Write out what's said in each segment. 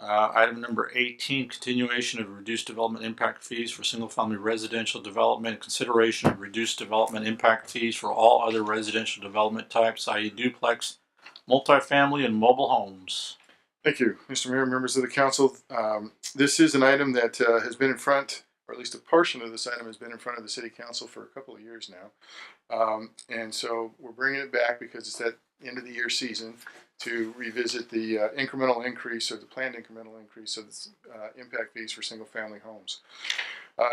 Item number 18, continuation of reduced development impact fees for single-family residential development, consideration of reduced development impact fees for all other residential development types, i.e. duplex, multifamily, and mobile homes. Thank you, Mr. Mayor, members of the council. This is an item that has been in front, or at least a portion of this item has been in front of the city council for a couple of years now. And so we're bringing it back because it's that end of the year season to revisit the incremental increase or the planned incremental increase of impact fees for single family homes.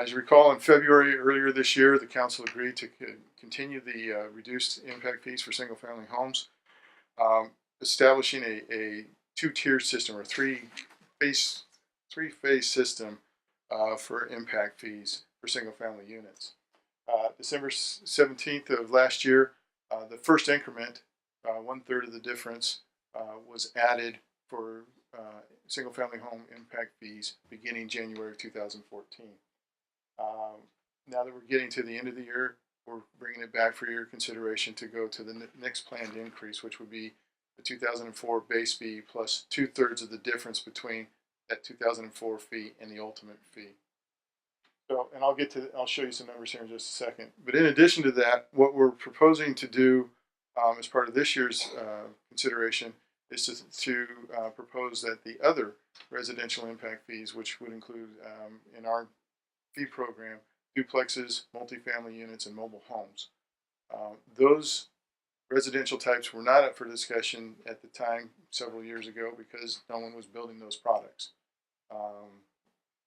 As you recall, in February earlier this year, the council agreed to continue the reduced impact fees for single family homes, establishing a two-tier system or three-phase system for impact fees for single-family units. December 17th of last year, the first increment, 1/3 of the difference, was added for single-family home impact fees beginning January of 2014. Now that we're getting to the end of the year, we're bringing it back for your consideration to go to the next planned increase, which would be the 2004 base fee plus 2/3 of the difference between that 2004 fee and the ultimate fee. So, and I'll show you some numbers here in just a second. But in addition to that, what we're proposing to do as part of this year's consideration is to propose that the other residential impact fees, which would include in our fee program, duplexes, multifamily units, and mobile homes. Those residential types were not up for discussion at the time several years ago because no one was building those products.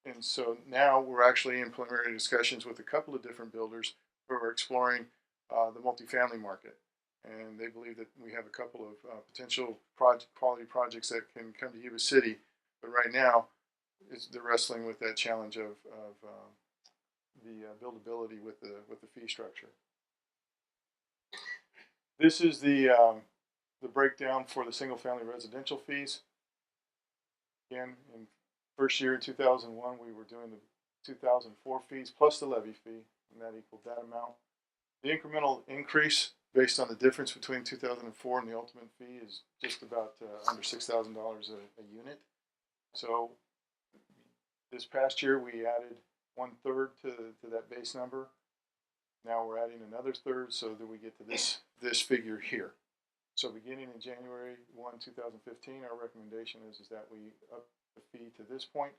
And so now we're actually in preliminary discussions with a couple of different builders who are exploring the multifamily market. And they believe that we have a couple of potential quality projects that can come to Yuba City. But right now, they're wrestling with that challenge of the buildability with the fee structure. This is the breakdown for the single-family residential fees. Again, in first year in 2001, we were doing the 2004 fees plus the levy fee, and that equaled that amount. The incremental increase based on the difference between 2004 and the ultimate fee is just about under $6,000 a unit. So this past year, we added 1/3 to that base number. Now we're adding another 1/3 so that we get to this figure here. So beginning in January 1, 2015, our recommendation is that we up the fee to this point.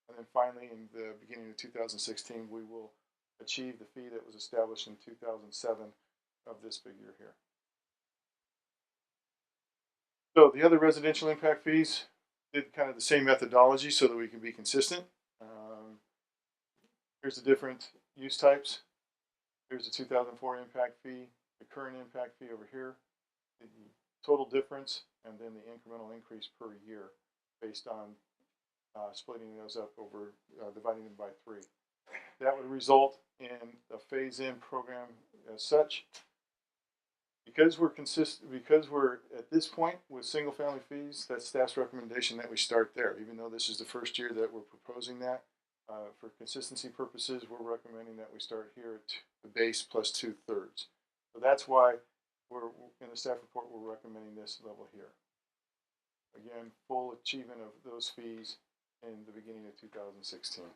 And then finally, in the beginning of 2016, we will achieve the fee that was established in 2007 of this figure here. So the other residential impact fees did kind of the same methodology so that we can be consistent. Here's the different use types. Here's the 2004 impact fee, the current impact fee over here, the total difference, and then the incremental increase per year based on splitting those up over, dividing them by 3. That would result in a phase-in program as such. Because we're at this point with single-family fees, that's staff's recommendation that we start there. Even though this is the first year that we're proposing that, for consistency purposes, we're recommending that we start here at the base plus 2/3. So that's why we're in the staff report we're recommending this level here. Again, full achievement of those fees in the beginning of 2016.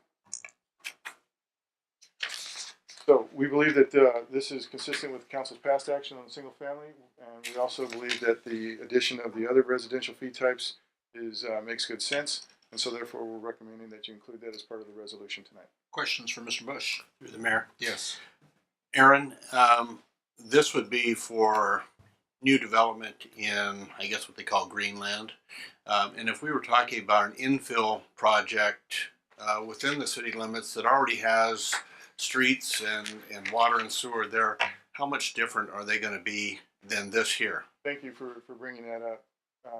So we believe that this is consistent with council's past action on single family, and we also believe that the addition of the other residential fee types makes good sense, and so therefore we're recommending that you include that as part of the resolution tonight. Questions for Mr. Bush? Through the mayor. Yes. Aaron, this would be for new development in, I guess, what they call Greenland. And if we were talking about an infill project within the city limits that already has streets and water and sewer there, how much different are they going to be than this here? Thank you for bringing that up,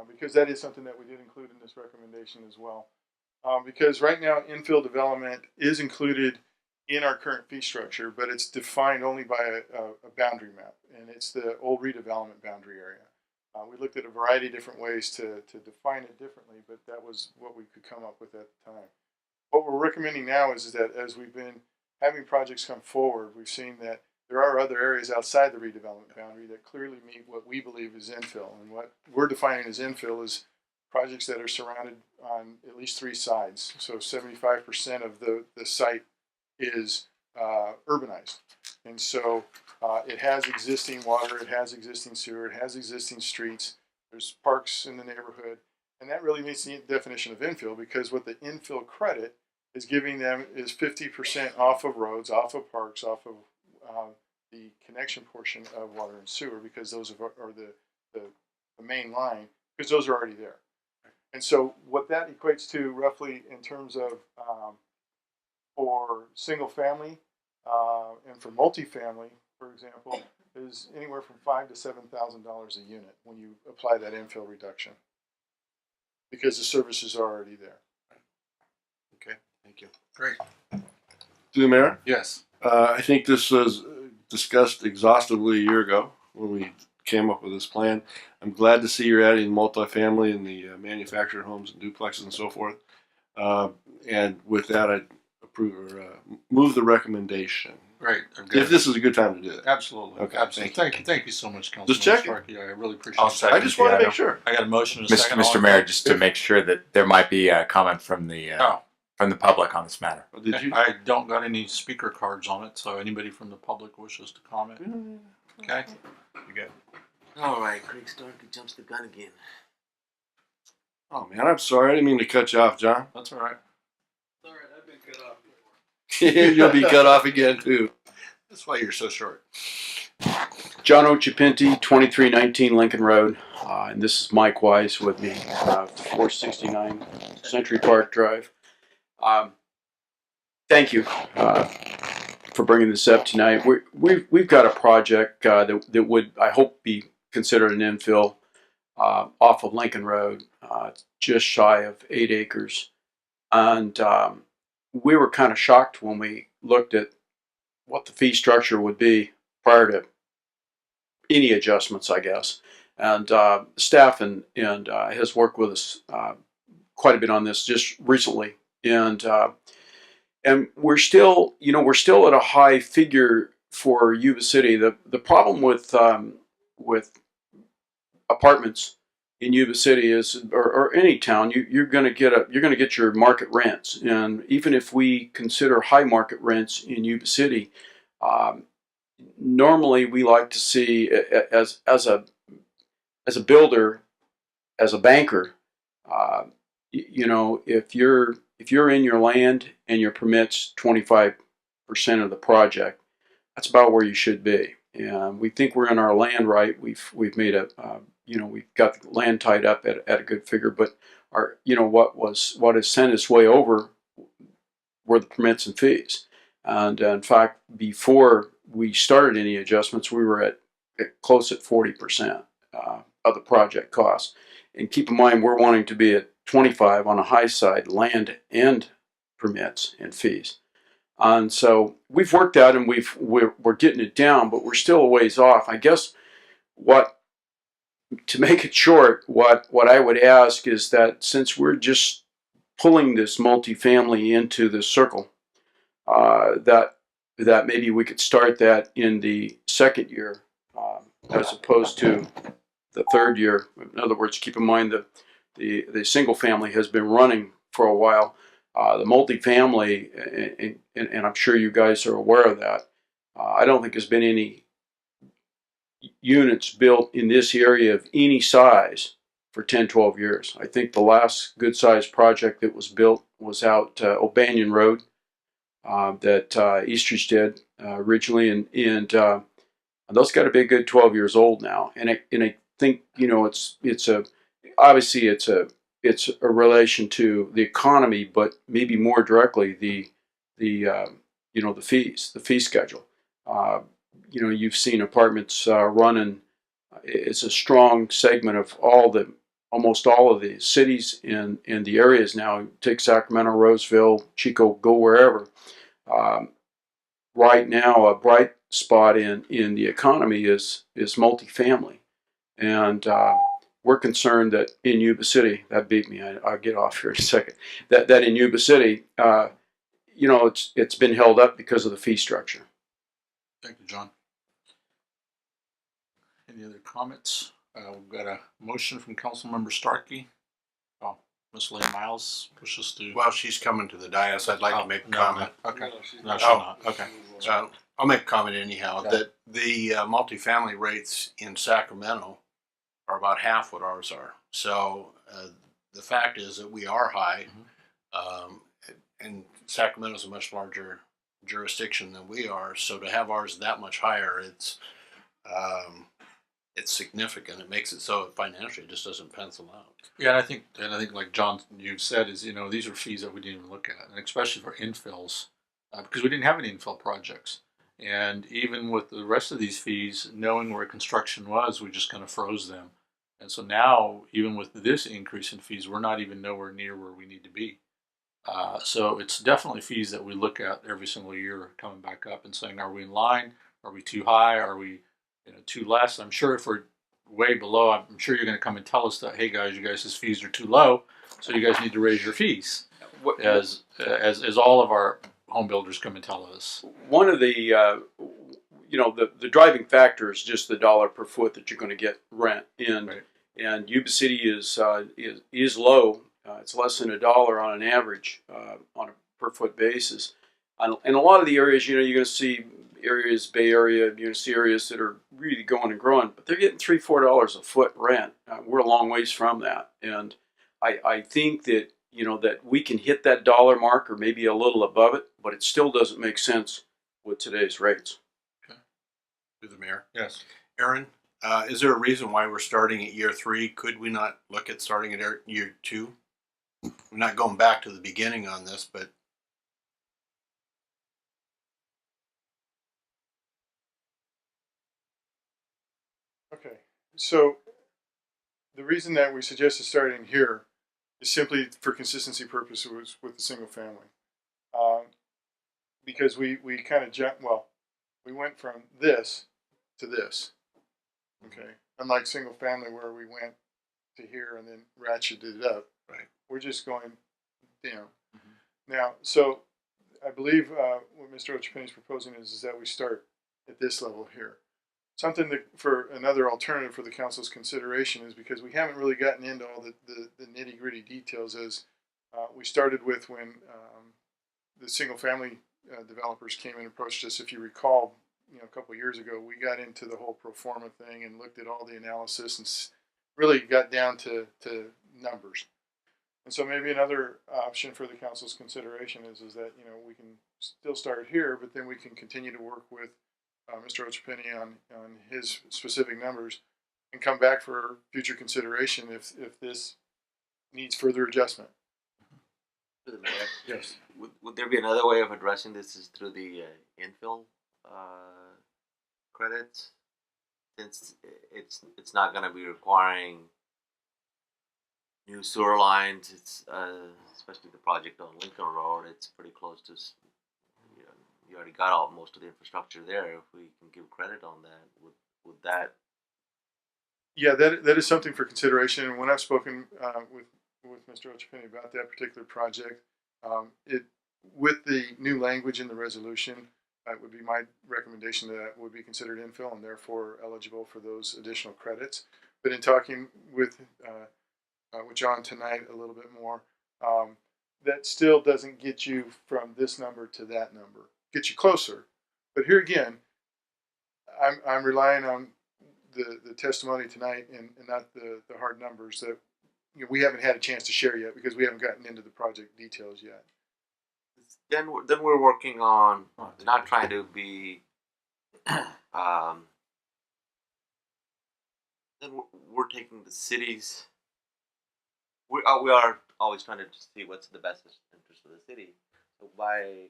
because that is something that we did include in this recommendation as well. Because right now infill development is included in our current fee structure, but it's defined only by a boundary map, and it's the old redevelopment boundary area. We looked at a variety of different ways to define it differently, but that was what we could come up with at the time. What we're recommending now is that as we've been having projects come forward, we've seen that there are other areas outside the redevelopment boundary that clearly meet what we believe is infill. And what we're defining as infill is projects that are surrounded on at least 3 sides. So 75% of the site is urbanized. And so it has existing water, it has existing sewer, it has existing streets, there's parks in the neighborhood. And that really meets the definition of infill, because what the infill credit is giving them is 50% off of roads, off of parks, off of the connection portion of water and sewer, because those are the main line, because those are already there. And so what that equates to roughly in terms of for single family and for multifamily, for example, is anywhere from $5,000 to $7,000 a unit when you apply that infill reduction, because the services are already there. Okay, thank you. Great. To the mayor, Yes. I think this was discussed exhaustively a year ago when we came up with this plan. I'm glad to see you're adding multifamily in the manufactured homes and duplexes and so forth. And with that, I approve or move the recommendation. Great. If this is a good time to do that. Absolutely. Okay, Absolutely. Thank you so much, Councilman Just checking. Starkey. I really appreciate I'll it. second. I just want to make sure. I got a motion and a second. Mr. Mayor, just to make sure that there might be a comment from the Oh. public on this matter. Did you? I don't got any speaker cards on it, so anybody from the public wishes to comment. Okay. You good? All right, Craig Starkey jumps the gun again. Oh man, I'm sorry. I didn't mean to cut you off, John. That's all right. All right, I've been cut off. You'll be cut off again too. That's why you're so short. John Ochipinti, 2319 Lincoln Road, and this is Mike Wise with me, 469 Century Park Drive. Thank you for bringing this up tonight. We've got a project that would, I hope, be considered an infill off of Lincoln Road, just shy of 8 acres. And we were kind of shocked when we looked at what the fee structure would be prior to any adjustments, I guess. And staff and has worked with us quite a bit on this just recently, and we're still at a high figure for Yuba City. The problem with apartments in Yuba City is, or any town, you're going to get your market rents, and even if we consider high market rents in Yuba City, normally we like to see as a builder, as a banker, if you're in your land and your permits 25% of the project, that's about where you should be. And we think we're in our land right. We've made we've got the land tied up at a good figure, but what has sent us way over were the permits and fees. And in fact, before we started any adjustments, we were at close at 40% of the project cost. And keep in mind, we're wanting to be at 25 on the high side, land and permits and fees. And so we've worked out, and we're getting it down, but we're still a ways off. I guess to make it short, what I would ask is that since we're just pulling this multifamily into the circle, that maybe we could start that in the second year as opposed to the third year. In other words, keep in mind that the single family has been running for a while. The multifamily, and I'm sure you guys are aware of that, I don't think there's been any units built in this area of any size for 10, 12 years. I think the last good sized project that was built was out O'Banion Road that Eastridge did originally, and those got to be a good 12 years old now. And I think obviously it's a relation to the economy, but maybe more directly the fees, the fee schedule. You've seen apartments running. It's a strong segment of almost all of the cities in the areas now. Take Sacramento, Roseville, Chico, go wherever. Right now, a bright spot in the economy is multifamily, and we're concerned that in Yuba City, that beat me. I'll get off here in a second. That in Yuba City, it's been held up because of the fee structure. Thank you, John. Any other comments? We've got a motion from Councilmember Starkey. Ms. Lynn Miles wishes to. Well, she's coming to the dais. I'd like Oh, to make a no, comment. no, okay. she's No, not. she's Oh. not. Okay. So I'll make a comment anyhow. Okay. That the multifamily rates in Sacramento are about half what ours are. So the fact is that we are high, and Sacramento is a much larger jurisdiction than we are. So to have ours that much higher, it's significant. It makes it so financially it just doesn't pencil out. Yeah, and I think like John, you've said is, these are fees that we didn't even look at, and especially for infills, because we didn't have any infill projects. And even with the rest of these fees, knowing where construction was, we just kind of froze them. And so now, even with this increase in fees, we're not even nowhere near where we need to be. So it's definitely fees that we look at every single year coming back up and saying, are we in line? Are we too high? Are we too less? I'm sure if we're way below, I'm sure you're going to come and tell us that, hey guys, you guys' fees are too low, so you guys need to raise your fees. As all of our home builders come and tell us. One of the the driving factor is just the dollar per foot that you're going to get rent, and Right. and Yuba City is low. It's less than $1 on an average on a per foot basis. In a lot of the areas, you're going to see areas, Bay Area, you're going to see areas that are really going and growing, but they're getting $3-4 a foot rent. We're a long ways from that, and I think that that we can hit that dollar mark or maybe a little above it, but it still doesn't make sense with today's rates. To the mayor. Yes. Aaron, is there a reason why we're starting at year 3? Could we not look at starting at year 2? We're not going back to the beginning on this, but Okay, so the reason that we suggested starting here is simply for consistency purposes with the single family. Because we kind of we went from this to this. Okay, unlike single family where we went to here and then ratcheted it up. Right. We're just going down. Now, so I believe what Mr. Ochapeni is proposing is that we start at this level here. Something that for another alternative for the council's consideration is because we haven't really gotten into all the nitty gritty details as we started with when the single family developers came and approached us. If you recall, a couple of years ago, we got into the whole pro forma thing and looked at all the analysis and really got down to numbers. And so maybe another option for the council's consideration is that we can still start here, but then we can continue to work with Mr. Ochapeni on his specific numbers and come back for future consideration if this needs further adjustment. To the mayor. Yes. Would there be another way of addressing this is through the infill credits? Since it's not going to be requiring new sewer lines, it's especially the project on Lincoln Road. It's pretty close to. You already got most of the infrastructure there. If we can give credit on that, would that? Yeah, that is something for consideration. And when I've spoken with Mr. Ochapeni about that particular project, it with the new language in the resolution, it would be my recommendation that would be considered infill and therefore eligible for those additional credits. But in talking with John tonight a little bit more, that still doesn't get you from this number to that number. Get you closer, but here again, I'm relying on the testimony tonight and not the hard numbers that we haven't had a chance to share yet because we haven't gotten into the project details yet. Then we're working on not trying to be. Then we're taking the cities. We are always trying to see what's the best interest of the city. So by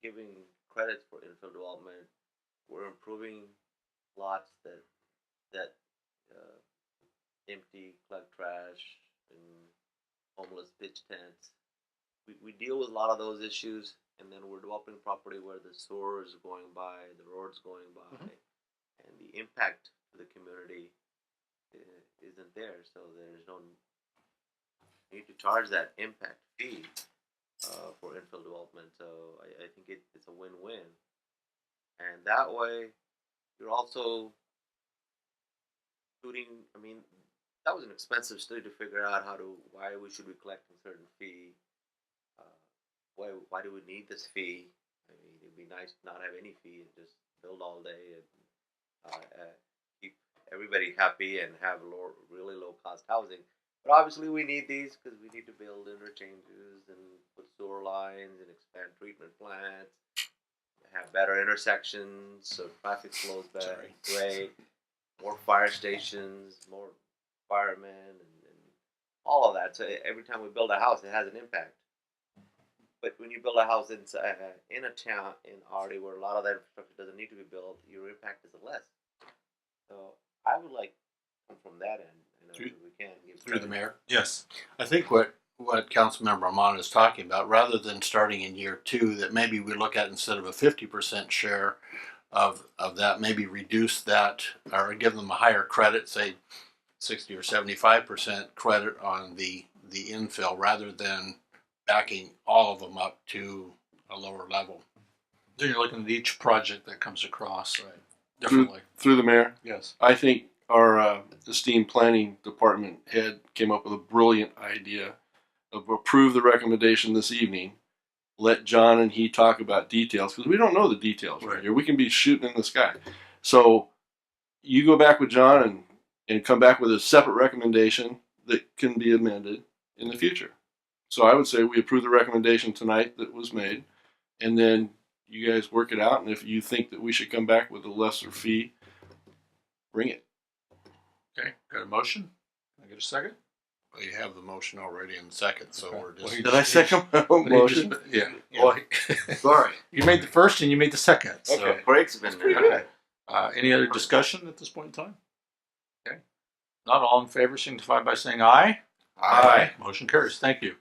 giving credits for infill development, we're improving lots that empty, collect trash, and homeless pitch tents. We deal with a lot of those issues, and then we're developing property where the sewer is going by, the road's going by, and the impact to the community isn't there. So there's no need to charge that impact fee for infill development. So I think it's a win-win, and that way you're also shooting. I mean, that was an expensive study to figure out why we should be collecting certain fee. Why do we need this fee? I mean, it'd be nice to not have any fee and just build all day and keep everybody happy and have really low cost housing. But obviously, we need these because we need to build interchanges and put sewer lines and expand treatment plants, have better intersections so traffic flows better, great, more fire stations, more firemen, and all of that. So every time we build a house, it has an impact. But when you build a house in a town in already where a lot of that infrastructure doesn't need to be built, your impact is less. So I would like to come from that end. We can give Through the mayor. Yes. I think what Councilmember Amon is talking about, rather than starting in year 2, that maybe we look at instead of a 50% share of that, maybe reduce that or give them a higher credit, say 60 or 75% credit on the infill, rather than backing all of them up to a lower level. Then you're looking at each project that comes across differently. Through the mayor, Yes. I think our esteemed planning department head came up with a brilliant idea of approve the recommendation this evening. Let John and he talk about details because we don't know the details right here. We can be shooting in the sky. So you go back with John and come back with a separate recommendation that can be amended in the future. So I would say we approve the recommendation tonight that was made, and then you guys work it out. And if you think that we should come back with a lesser fee, bring it. Okay. Got a motion? Can I get a second? Well, you have the motion already in second, so we're just. Well, Did I second my own motion? Yeah. Yeah. Sorry. You made the first and you made the second. So. Okay. break's been Okay. Any other discussion at this point in time? Okay. Not all in favor signify by saying aye. Aye. Motion carries. Thank you.